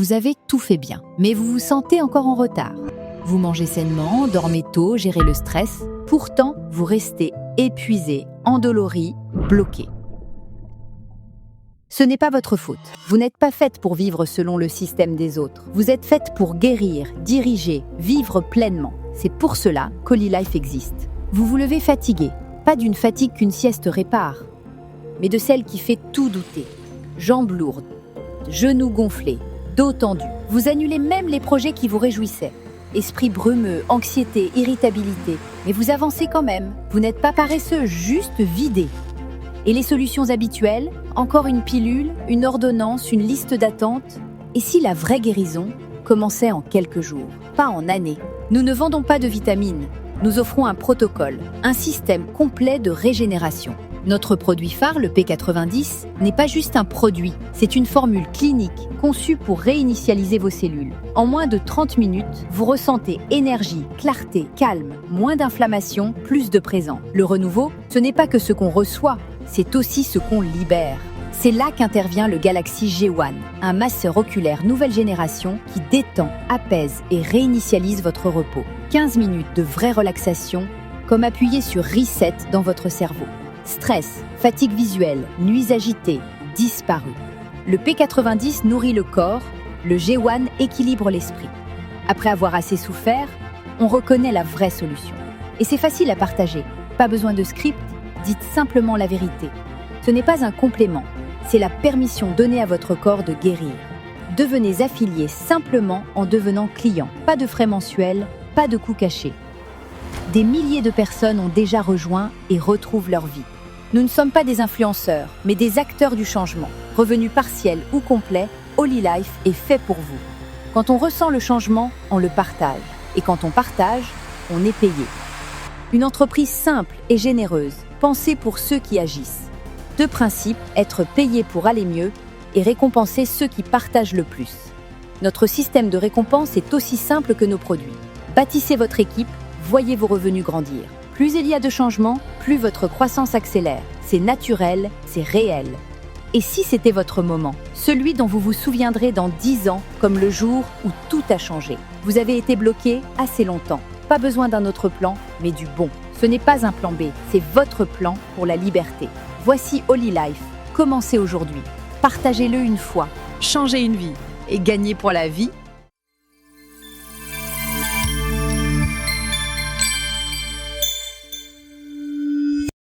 Vous avez tout fait bien, mais vous vous sentez encore en retard. Vous mangez sainement, dormez tôt, gérez le stress. Pourtant, vous restez épuisé, endolori, bloqué. Ce n'est pas votre faute. Vous n'êtes pas faite pour vivre selon le système des autres. Vous êtes faite pour guérir, diriger, vivre pleinement. C'est pour cela qu'Holilife existe. Vous vous levez fatigué, pas d'une fatigue qu'une sieste répare, mais de celle qui fait tout douter. Jambes lourdes, genoux gonflés, dos tendu. Vous annulez même les projets qui vous réjouissaient. Esprit brumeux, anxiété, irritabilité. Mais vous avancez quand même. Vous n'êtes pas paresseux, juste vidé. Et les solutions habituelles? Encore une pilule, une ordonnance, une liste d'attente? Et si la vraie guérison commençait en quelques jours, pas en années? Nous ne vendons pas de vitamines. Nous offrons un protocole, un système complet de régénération. Notre produit phare, le P90, n'est pas juste un produit, c'est une formule clinique conçue pour réinitialiser vos cellules. En moins de 30 minutes, vous ressentez énergie, clarté, calme, moins d'inflammation, plus de présent. Le renouveau, ce n'est pas que ce qu'on reçoit, c'est aussi ce qu'on libère. C'est là qu'intervient le Galaxy G1, un masseur oculaire nouvelle génération qui détend, apaise et réinitialise votre repos. 15 minutes de vraie relaxation, comme appuyer sur Reset dans votre cerveau. Stress, fatigue visuelle, nuits agitées, disparu. Le P90 nourrit le corps, le G1 équilibre l'esprit. Après avoir assez souffert, on reconnaît la vraie solution. Et c'est facile à partager. Pas besoin de script, dites simplement la vérité. Ce n'est pas un complément, c'est la permission donnée à votre corps de guérir. Devenez affilié simplement en devenant client. Pas de frais mensuels, pas de coûts cachés. Des milliers de personnes ont déjà rejoint et retrouvent leur vie. Nous ne sommes pas des influenceurs, mais des acteurs du changement. Revenu partiel ou complet, Holilife est fait pour vous. Quand on ressent le changement, on le partage. Et quand on partage, on est payé. Une entreprise simple et généreuse, pensée pour ceux qui agissent. Deux principes, être payé pour aller mieux et récompenser ceux qui partagent le plus. Notre système de récompense est aussi simple que nos produits. Bâtissez votre équipe, voyez vos revenus grandir. Plus il y a de changements, plus votre croissance accélère. C'est naturel, c'est réel. Et si c'était votre moment, celui dont vous vous souviendrez dans 10 ans comme le jour où tout a changé. Vous avez été bloqué assez longtemps. Pas besoin d'un autre plan, mais du bon. Ce n'est pas un plan B, c'est votre plan pour la liberté. Voici Holilife. Commencez aujourd'hui. Partagez-le une fois. Changez une vie Et gagnez pour la vie.